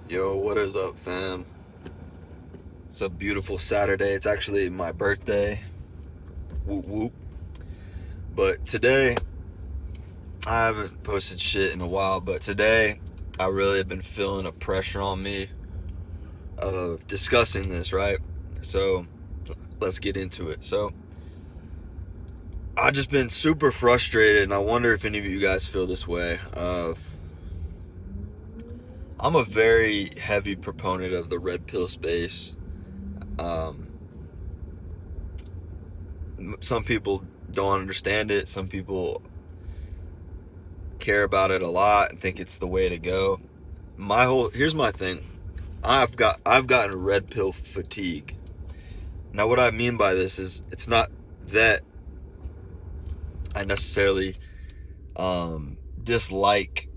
Yo, what is up, fam? It's a beautiful Saturday. It's actually my birthday. Whoop whoop. But today, I haven't posted shit in a while, but today, I really have been feeling a pressure on me of discussing this, right? So, let's get into it. So, I've just been super frustrated, and I wonder if any of you guys feel this way. I'm a very heavy proponent of the red pill space. Um, some people don't understand it. Some people care about it a lot and think it's the way to go. Here's my thing. I've gotten red pill fatigue. Now what I mean by this is it's not that I necessarily dislike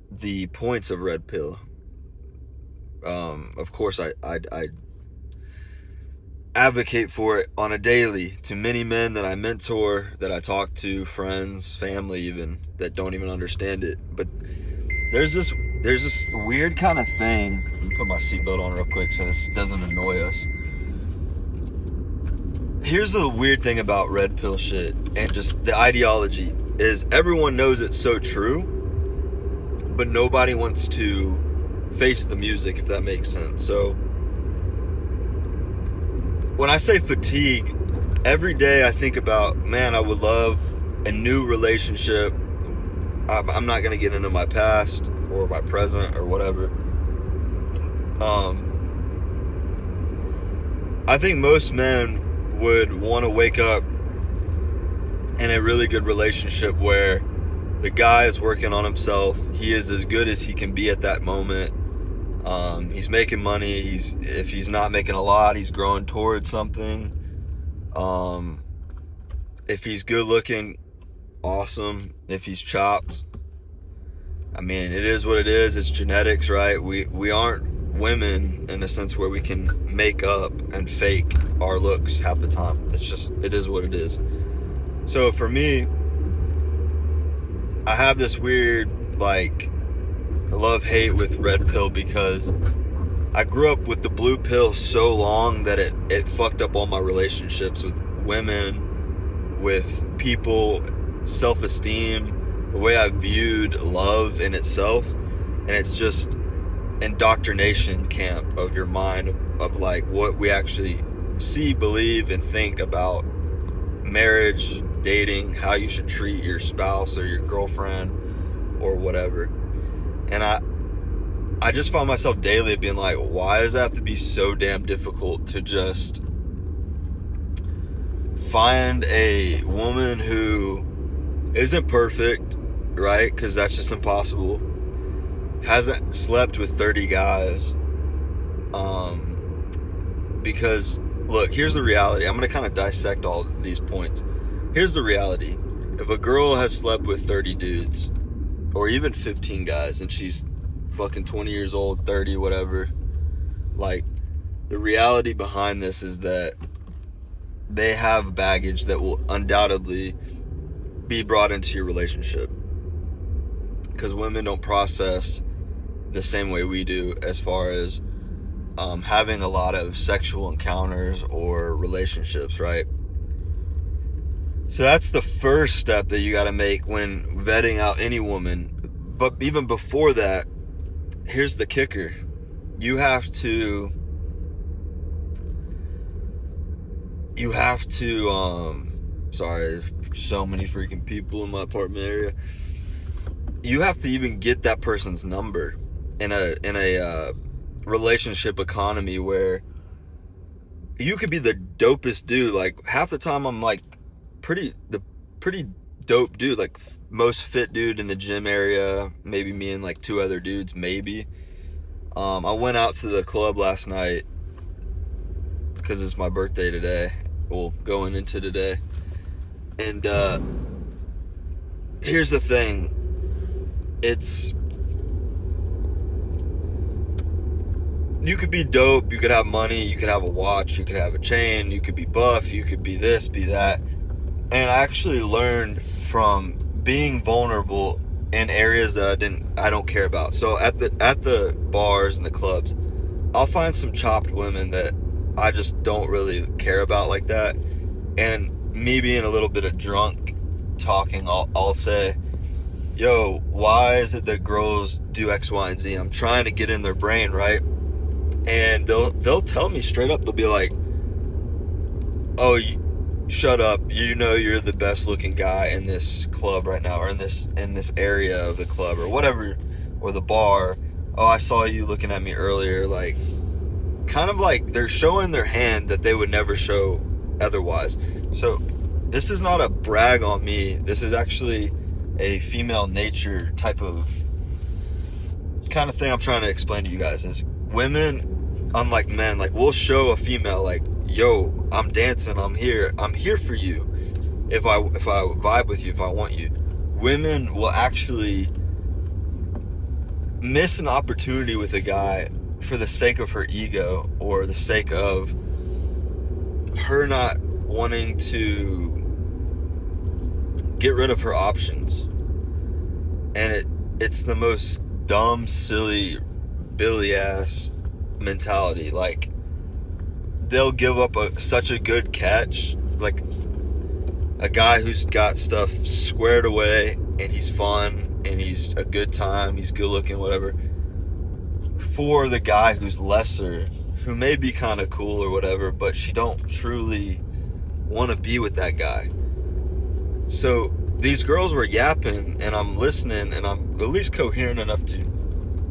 the points of red pill. Of course I advocate for it on a daily to many men that I mentor, that I talk to, friends, family even, that don't even understand it. But there's this weird kind of thing. Let me put my seatbelt on real quick so this doesn't annoy us. Here's the weird thing about red pill shit and just the ideology is everyone knows it's so true, but nobody wants to face the music, if that makes sense. So when I say fatigue, every day I think about, man, I would love a new relationship. I'm not going to get into my past or my present or whatever. I think most men would want to wake up in a really good relationship where the guy is working on himself. He is as good as he can be at that moment. He's making money. If he's not making a lot, he's growing towards something. If he's good looking, awesome. If he's chopped, I mean, it is what it is. It's genetics, right? We aren't women in a sense where we can make up and fake our looks half the time. It is what it is. So for me, I have this weird, love-hate with red pill because I grew up with the blue pill so long that it fucked up all my relationships with women, with people, self-esteem, the way I viewed love in itself. And it's just indoctrination camp of your mind of like what we actually see, believe, and think about marriage, dating, how you should treat your spouse or your girlfriend or whatever. And I just found myself daily being like, why does it have to be so damn difficult to just find a woman who isn't perfect, right? Because that's just impossible. Hasn't slept with 30 guys. Because, look, here's the reality. I'm going to kind of dissect all of these points. Here's the reality. If a girl has slept with 30 dudes, or even 15 guys, and she's fucking 20 years old, 30, whatever, like, the reality behind this is that they have baggage that will undoubtedly be brought into your relationship, because women don't process the same way we do as far as having a lot of sexual encounters or relationships, right? So that's the first step that you got to make when vetting out any woman. But even before that, here's the kicker. You have to sorry, there's so many freaking people in my apartment area. You have to even get that person's number in a relationship economy where you could be the dopest dude. Like half the time I'm like pretty dope dude, like most fit dude in the gym area, maybe me and like two other dudes, maybe. I went out to the club last night because it's my birthday today, well, going into today, and here's the thing, you could be dope, you could have money, you could have a watch, you could have a chain, you could be buff, you could be this, be that. And I actually learned from being vulnerable in areas that I don't care about. So at the bars and the clubs, I'll find some chopped women that I just don't really care about like that. And me being a little bit of drunk talking, I'll say, yo, why is it that girls do X, Y, and Z? I'm trying to get in their brain, right? And they'll tell me straight up. They'll be like, oh, shut up, you know you're the best looking guy in this club right now, or in this area of the club, or whatever, or the bar. Oh, I saw you looking at me earlier. Like, kind of like they're showing their hand that they would never show otherwise. So this is not a brag on me. This is actually a female nature type of kind of thing I'm trying to explain to you guys. Is women, unlike men, like, we'll show a female like, yo, I'm dancing, I'm here for you. If I vibe with you, if I want you. Women will actually miss an opportunity with a guy for the sake of her ego, or the sake of her not wanting to get rid of her options. And it's the most dumb, silly, Billy ass mentality. Like, they'll give up such a good catch, like a guy who's got stuff squared away and he's fun and he's a good time, he's good looking, whatever, for the guy who's lesser, who may be kind of cool or whatever, but she don't truly want to be with that guy. So these girls were yapping, and I'm listening, and I'm at least coherent enough to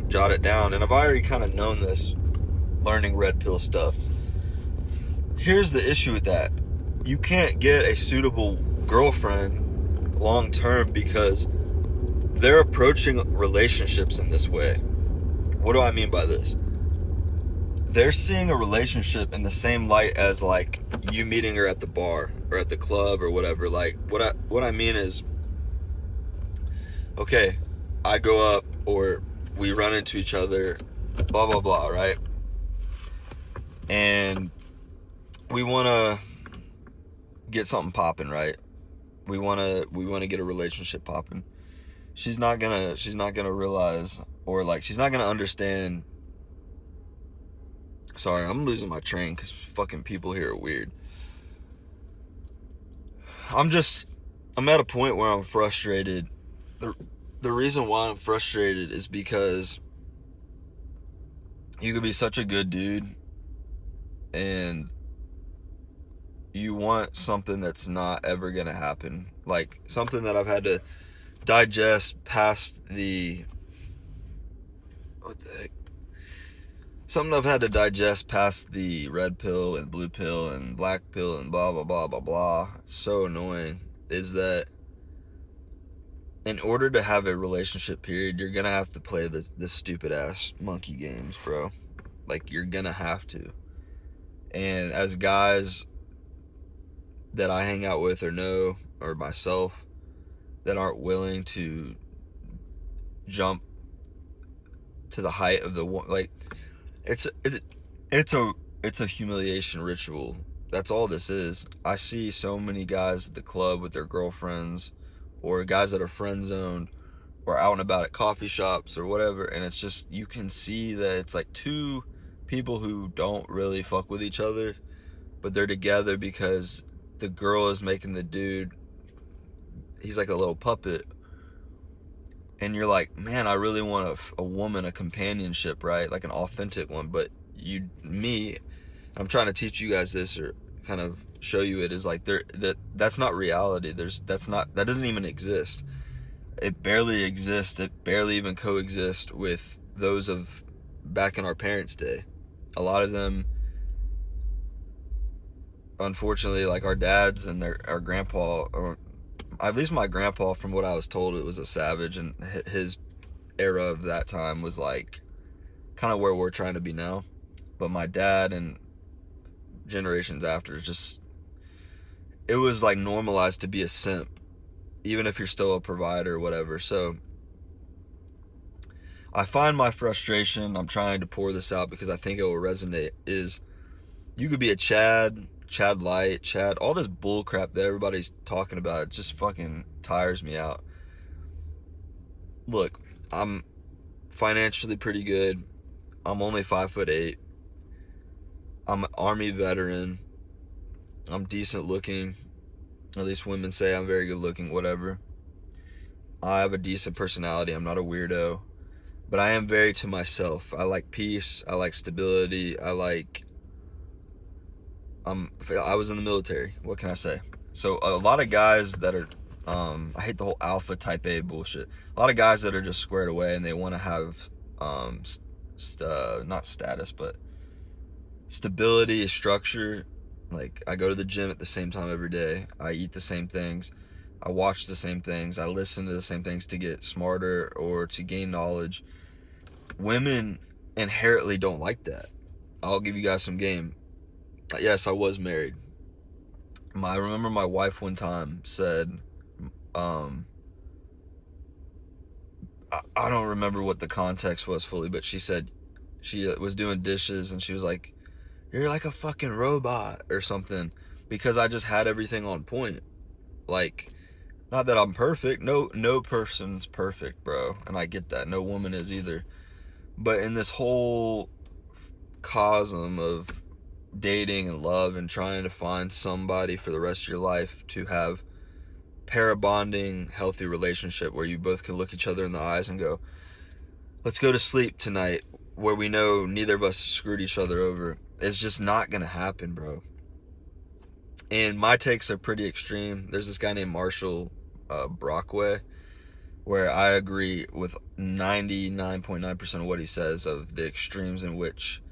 jot it down, and I've already kind of known this, learning red pill stuff. Here's the issue with that. You can't get a suitable girlfriend long term because they're approaching relationships in this way. What do I mean by this? They're seeing a relationship in the same light as, like, you meeting her at the bar or at the club or whatever. Like, what I mean is, okay, I go up, or we run into each other, blah blah blah, right? And we want to get something popping, right? We want to get a relationship popping. She's not gonna realize, or like, she's not gonna understand. Sorry, I'm losing my train because fucking people here are weird. I'm at a point where I'm frustrated. The reason why I'm frustrated is because you could be such a good dude and you want something that's not ever gonna happen. Like, something that I've had to digest past the... what the heck? Something I've had to digest past the red pill and blue pill and black pill and blah blah blah blah blah. It's so annoying. Is that in order to have a relationship, period, you're gonna have to play the stupid ass monkey games, bro. Like, you're gonna have to. And as guys that I hang out with, or know, or myself, that aren't willing to jump to the height of the one, like, it's a humiliation ritual. That's all this is. I see so many guys at the club with their girlfriends, or guys that are friend zoned, or out and about at coffee shops or whatever, and it's just, you can see that it's like two people who don't really fuck with each other, but they're together because the girl is making the dude, he's like a little puppet. And you're like, man, I really want a woman, a companionship, right? Like an authentic one. But I'm trying to teach you guys this, or kind of show you it, is like, that's not reality. That doesn't even exist. It barely exists. It barely even coexists with those of back in our parents' day. A lot of them, unfortunately, like our dads and our grandpa, or at least my grandpa, from what I was told, it was a savage, and his era of that time was like kind of where we're trying to be now. But my dad and generations after, it was like normalized to be a simp, even if you're still a provider or whatever. So I find my frustration, I'm trying to pour this out because I think it will resonate, is you could be a Chad Light, all this bull crap that everybody's talking about. It just fucking tires me out. look, I'm financially pretty good. I'm only 5'8". I'm an Army veteran. I'm decent looking. At least women say I'm very good looking, whatever. I have a decent personality. I'm not a weirdo. But I am very to myself. I like peace. I like stability. I was in the military. What can I say? So a lot of guys that are, I hate the whole alpha type A bullshit. A lot of guys that are just squared away and they want to have, not status, but stability, structure. Like, I go to the gym at the same time every day. I eat the same things. I watch the same things. I listen to the same things to get smarter or to gain knowledge. Women inherently don't like that. I'll give you guys some game. Yes, I was married. I remember my wife one time said, I don't remember what the context was fully, but she said she was doing dishes and she was like, "You're like a fucking robot" or something, because I just had everything on point. Like, not that I'm perfect. No person's perfect, bro, and I get that. No woman is either. But in this whole cosm of dating and love and trying to find somebody for the rest of your life to have para bonding, healthy relationship where you both can look each other in the eyes and go, "Let's go to sleep tonight," where we know neither of us screwed each other over, is just not gonna happen, bro. And my takes are pretty extreme. There's this guy named Marshall Brockway, where I agree with 99.9% of what he says of the extremes in which,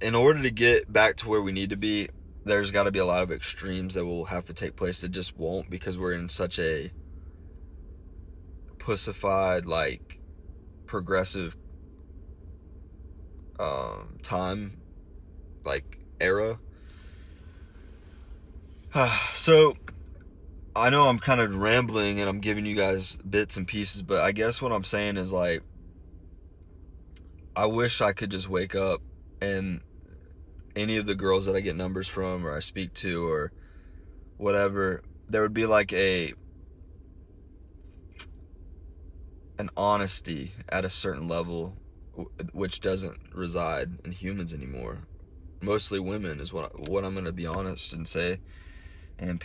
in order to get back to where we need to be, there's got to be a lot of extremes that will have to take place that just won't, because we're in such a pussified, like, progressive time, like, era. So I know I'm kind of rambling and I'm giving you guys bits and pieces, but I guess what I'm saying is, like, I wish I could just wake up and any of the girls that I get numbers from or I speak to or whatever, there would be like an honesty at a certain level, which doesn't reside in humans anymore. Mostly women is what I'm going to be honest and say. And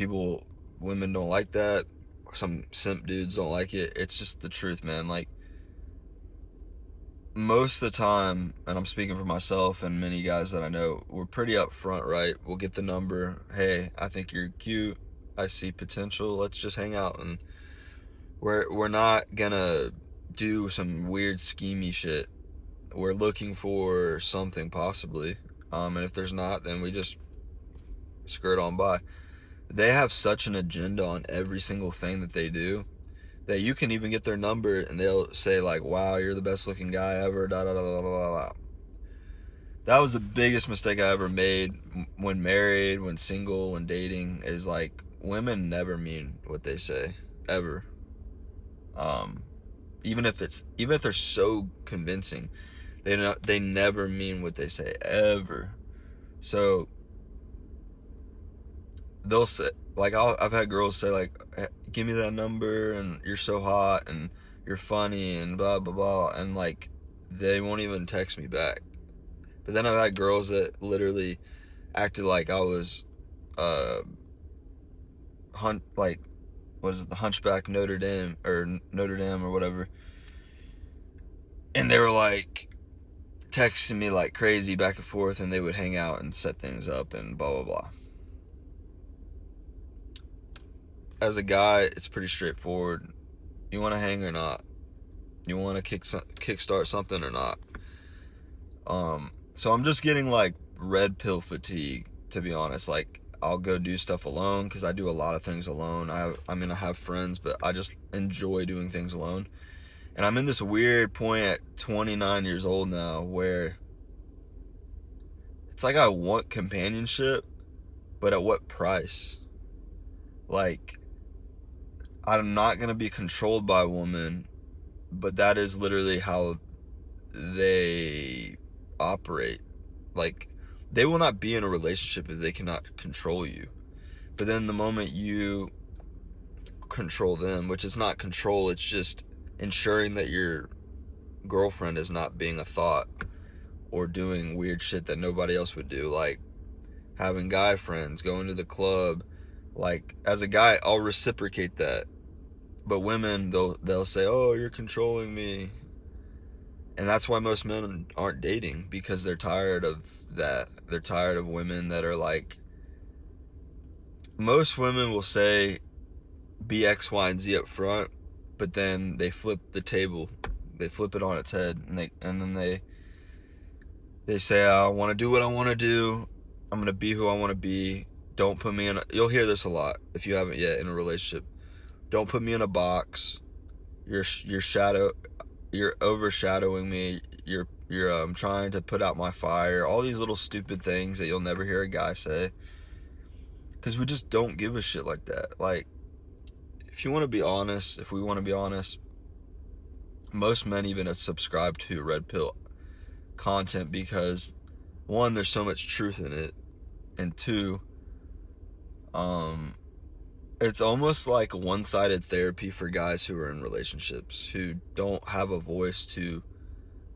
women don't like that. Some simp dudes don't like it. It's just the truth, man. Like, most of the time, and I'm speaking for myself and many guys that I know, we're pretty upfront, right? We'll get the number. "Hey, I think you're cute. I see potential. Let's just hang out." And we're not gonna do some weird schemy shit. We're looking for something possibly. And if there's not, then we just skirt on by. They have such an agenda on every single thing that they do that you can even get their number and they'll say, like, "Wow, you're the best looking guy ever, da da da da da da." That was the biggest mistake I ever made when married, when single, when dating, is like, women never mean what they say, ever. Even if they're so convincing, they never mean what they say, ever. So they'll say, like, I've had girls say, like, "Give me that number, and you're so hot, and you're funny, and blah blah blah," and, like, they won't even text me back. But then I've had girls that literally acted like I was like, what is it, the Hunchback Notre Dame or whatever, and they were like texting me like crazy back and forth, and they would hang out and set things up and blah blah blah. As a guy, it's pretty straightforward. You want to hang or not? You want to kickstart something or not? So I'm just getting like red pill fatigue, to be honest. Like, I'll go do stuff alone because I do a lot of things alone. I have friends, but I just enjoy doing things alone. And I'm in this weird point at 29 years old now where it's like I want companionship, but at what price? Like, I'm not going to be controlled by a woman, but that is literally how they operate. Like, they will not be in a relationship if they cannot control you. But then the moment you control them, which is not control, it's just ensuring that your girlfriend is not being a thought or doing weird shit that nobody else would do, like having guy friends, going to the club. Like, as a guy, I'll reciprocate that. But women, they'll say, "Oh, you're controlling me." And that's why most men aren't dating, because they're tired of that. They're tired of women that are like, most women will say be X, Y, and Z up front, but then they flip the table. They flip it on its head, and then they say, "I want to do what I want to do. I'm going to be who I want to be. Don't put me in a," you'll hear this a lot if you haven't yet in a relationship. "Don't put me in a box. You're overshadowing me. You're trying to put out my fire." All these little stupid things that you'll never hear a guy say, because we just don't give a shit like that. Like, if we want to be honest, most men even subscribe to red pill content because, one, there's so much truth in it, and two, it's almost like one-sided therapy for guys who are in relationships who don't have a voice to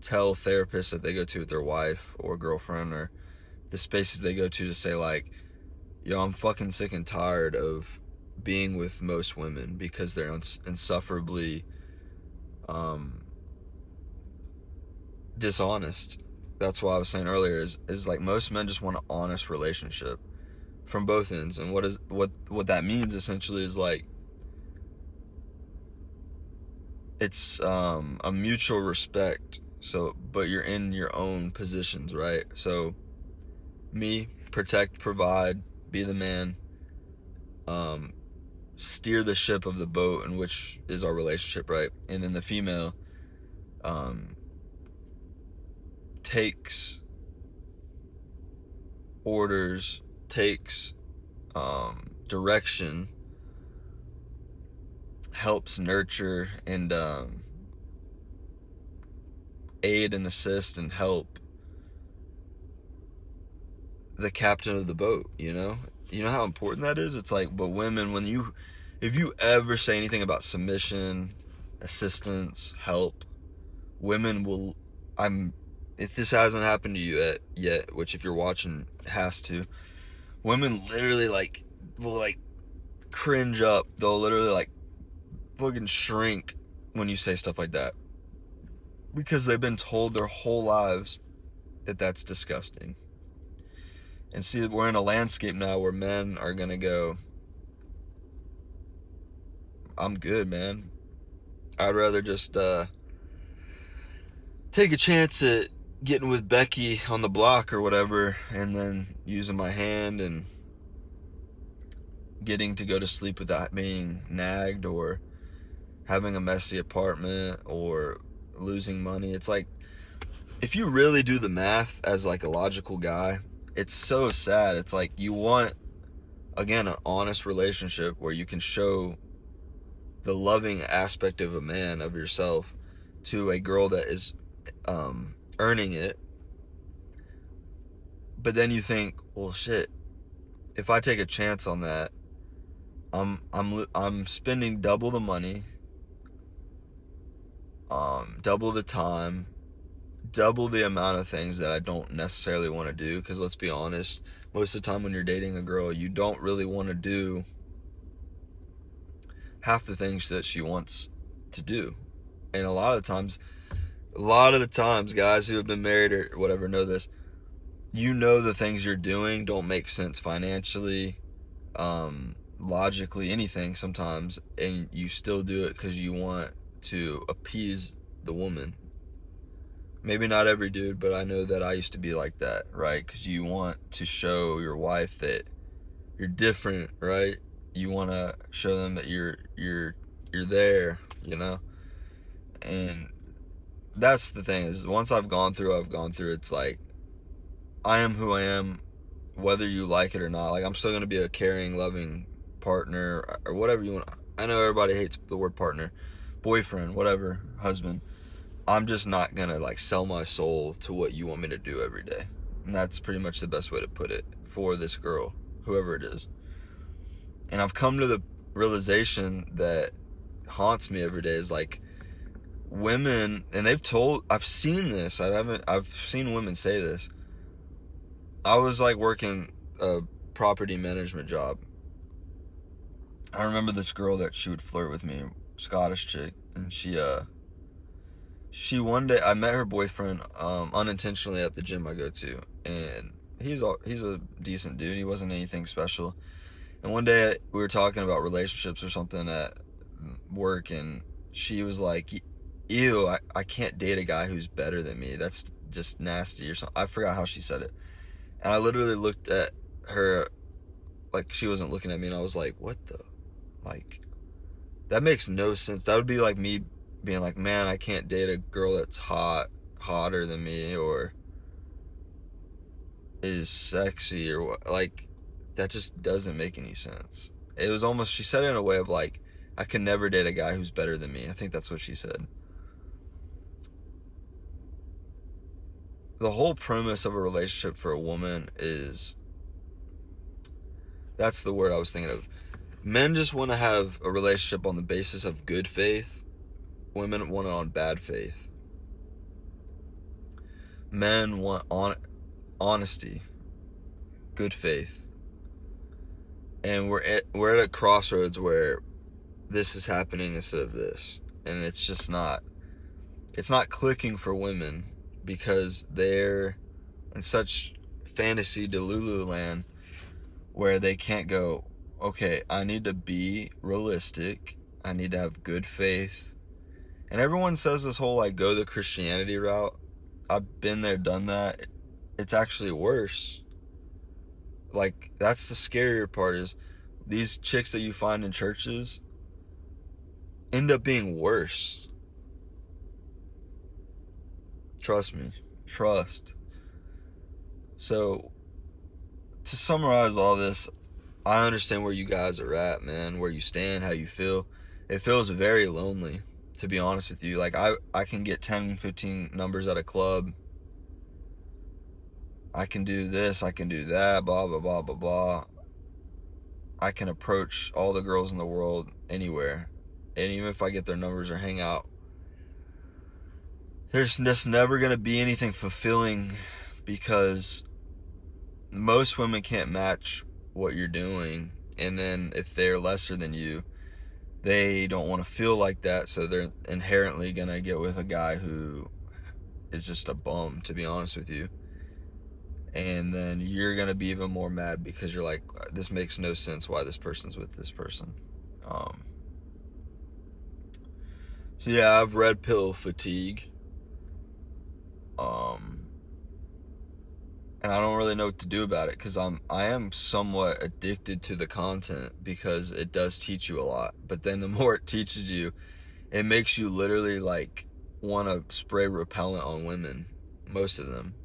tell therapists that they go to with their wife or girlfriend, or the spaces they go to say like, "Yo, I'm fucking sick and tired of being with most women because they're insufferably dishonest." That's why I was saying earlier is like, most men just want an honest relationship from both ends. And what that means essentially is like, it's a mutual respect. So, but you're in your own positions, right? So, me, protect, provide, be the man, steer the ship of the boat in which is our relationship, right? And then the female takes orders, takes direction, helps nurture and aid and assist and help the captain of the boat. You know how important that is. It's like, but women, if you ever say anything about submission, assistance, help, women will, if this hasn't happened to you yet, which if you're watching, it has to, women literally will cringe up. They'll literally fucking shrink when you say stuff like that, because they've been told their whole lives that that's disgusting. And see, we're in a landscape now where men are gonna go, "I'm good, man. I'd rather just take a chance at getting with Becky on the block or whatever, and then using my hand and getting to go to sleep without being nagged, or having a messy apartment, or losing money." It's like, if you really do the math as like a logical guy, it's so sad. It's like, you want, again, an honest relationship where you can show the loving aspect of a man, of yourself, to a girl that is earning it. But then you think, well, shit, if I take a chance on that, I'm spending double the money, double the time, double the amount of things that I don't necessarily want to do. Because let's be honest, most of the time when you're dating a girl, you don't really want to do half the things that she wants to do. And a lot of the times, guys who have been married or whatever know this. The things you're doing don't make sense financially, logically, anything sometimes, and you still do it because you want to appease the woman. Maybe not every dude, but I know that I used to be like that, right? Because you want to show your wife that you're different, right? You want to show them that you're there, And that's the thing, is once I've gone through, it's like, I am who I am, whether you like it or not. Like, I'm still going to be a caring, loving partner, or whatever you want. I know everybody hates the word partner, boyfriend, whatever, husband. I'm just not going to sell my soul to what you want me to do every day. And that's pretty much the best way to put it for this girl, whoever it is. And I've come to the realization that haunts me every day is women, and I've seen this, I've seen women say this. I was like working a property management job. I remember this girl that she would flirt with me, Scottish chick, and she one day, I met her boyfriend unintentionally at the gym I go to, and he's a decent dude. He wasn't anything special. And one day we were talking about relationships or something at work, and she was like, "Ew, I can't date a guy who's better than me. That's just nasty," or something. I forgot how she said it. And I literally looked at her like she wasn't looking at me, and I was like, "What the, like, that makes no sense." That would be like me being like, "Man, I can't date a girl that's hotter than me, or is sexy, or what." Like, that just doesn't make any sense. It was almost, she said it in a way of like, "I can never date a guy who's better than me." I think that's what she said. The whole premise of a relationship for a woman is, that's the word I was thinking of. Men just want to have a relationship on the basis of good faith. Women want it on bad faith. Men want honesty, good faith. And we're at a crossroads where this is happening instead of this. And it's not clicking for women because they're in such fantasy Delulu land where they can't go, okay, I need to be realistic. I need to have good faith. And everyone says this whole like go the Christianity route. I've been there, done that. It's actually worse. Like, that's the scarier part, is these chicks that you find in churches end up being worse. Trust me. Trust. So, to summarize all this, I understand where you guys are at, man, where you stand, how you feel. It feels very lonely, to be honest with you. Like, I can get 10, 15 numbers at a club. I can do this, I can do that, blah, blah, blah, blah, blah. I can approach all the girls in the world anywhere. And even if I get their numbers or hang out, there's just never going to be anything fulfilling, because most women can't match what you're doing. And then if they're lesser than you, they don't want to feel like that, so they're inherently going to get with a guy who is just a bum, to be honest with you. And then you're going to be even more mad because you're like, this makes no sense why this person's with this person. So yeah, I have red pill fatigue. And I don't really know what to do about it, because I am somewhat addicted to the content because it does teach you a lot. But then the more it teaches you, it makes you literally like want to spray repellent on women, most of them.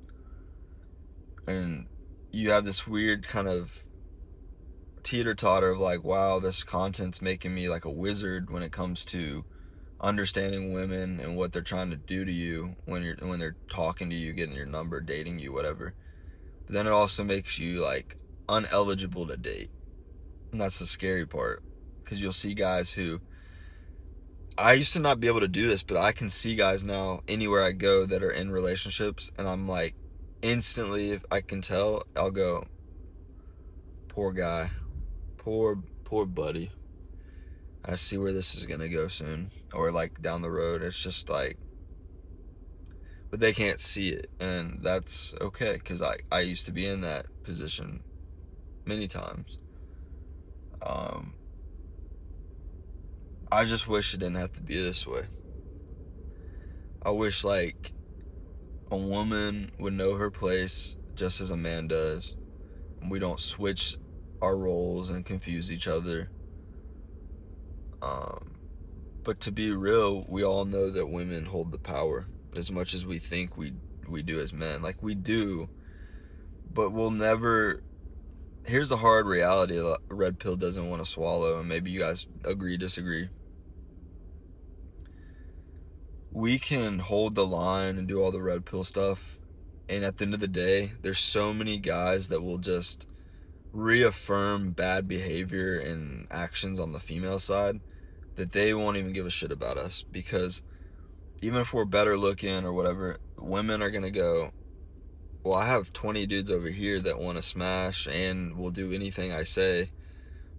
And you have this weird kind of teeter-totter of like, wow, this content's making me like a wizard when it comes to understanding women and what they're trying to do to you when they're talking to you, getting your number, dating you, whatever. But then it also makes you like uneligible to date. And that's the scary part, because you'll see guys who, I used to not be able to do this, but I can see guys now anywhere I go that are in relationships, and I'm like, instantly, if I can tell, I'll go, poor guy, poor buddy. I see where this is gonna go soon, or like down the road. It's just like, but they can't see it, and that's okay, because I used to be in that position many times. I just wish it didn't have to be this way. I wish like a woman would know her place just as a man does, and we don't switch our roles and confuse each other. But to be real, we all know that women hold the power as much as we think we do as men. Like, we do, but we'll never. Here's the hard reality that red pill doesn't want to swallow, and maybe you guys agree, disagree. We can hold the line and do all the red pill stuff, and at the end of the day, there's so many guys that will just reaffirm bad behavior and actions on the female side that they won't even give a shit about us, because even if we're better looking or whatever, women are gonna go, well, I have 20 dudes over here that want to smash and will do anything I say.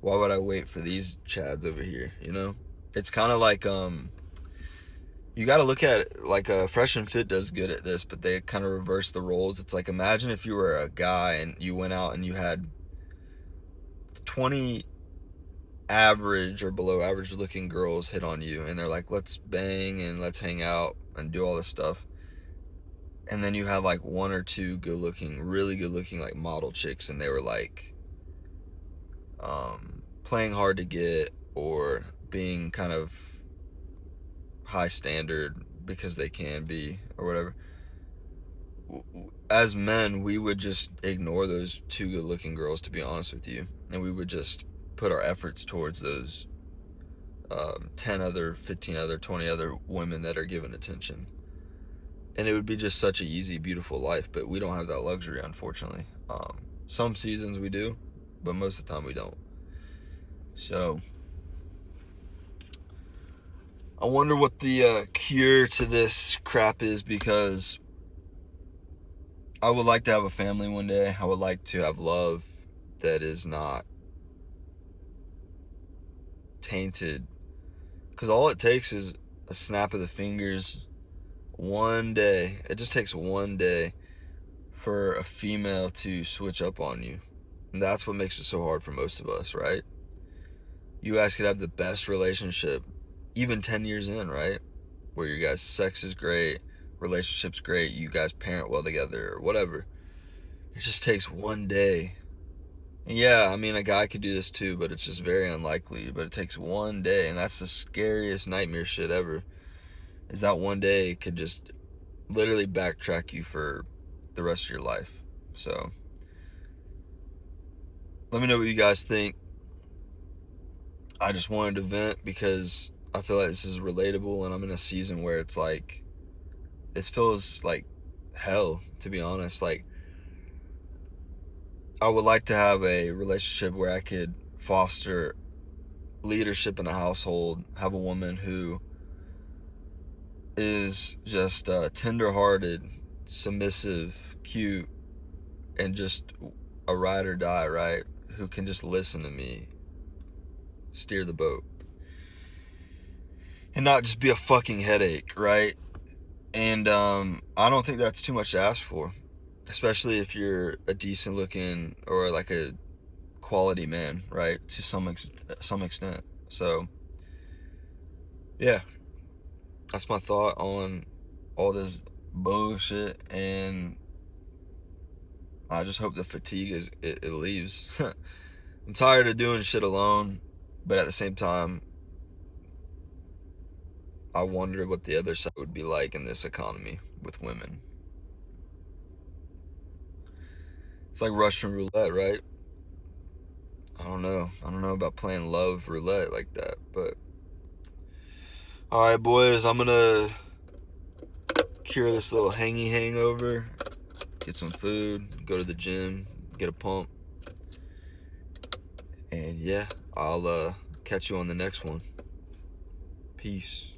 Why would I wait for these chads over here, you know? It's kind of like, you got to look at it like Fresh and Fit does good at this, but they kind of reverse the roles. It's like, imagine if you were a guy and you went out and you had 20 average or below average looking girls hit on you, and they're like, let's bang and let's hang out and do all this stuff. And then you had like one or two good looking, really good looking, like model chicks, and they were like playing hard to get or being kind of high standard because they can be or whatever. As men, we would just ignore those two good looking girls, to be honest with you, and we would just put our efforts towards those 10 other, 15 other, 20 other women that are given attention. And it would be just such an easy, beautiful life, but we don't have that luxury, unfortunately. Some seasons we do, but most of the time we don't. So I wonder what the cure to this crap is, because I would like to have a family one day. I would like to have love that is not tainted, because all it takes is a snap of the fingers. One day, it just takes one day for a female to switch up on you. And that's what makes it so hard for most of us, right? You guys could have the best relationship even 10 years in, right? Where your guys' sex is great, relationship's great, you guys parent well together or whatever. It just takes one day. And yeah, I mean, a guy could do this too, but it's just very unlikely. But it takes one day, and that's the scariest nightmare shit ever. Is that one day could just literally backtrack you for the rest of your life. So let me know what you guys think. I just wanted to vent because I feel like this is relatable, and I'm in a season where it's like, it feels like hell, to be honest. Like, I would like to have a relationship where I could foster leadership in a household, have a woman who is just tender-hearted, submissive, cute, and just a ride or die, right? Who can just listen to me steer the boat and not just be a fucking headache, right? And I don't think that's too much to ask for, especially if you're a decent looking or like a quality man, right? To some extent. So yeah, that's my thought on all this bullshit, and I just hope the fatigue it leaves. I'm tired of doing shit alone, but at the same time, I wonder what the other side would be like in this economy with women. It's like Russian roulette, right? I don't know about playing love roulette like that, but alright, boys, I'm gonna cure this little hangover, get some food, go to the gym, get a pump, and yeah, I'll catch you on the next one. Peace.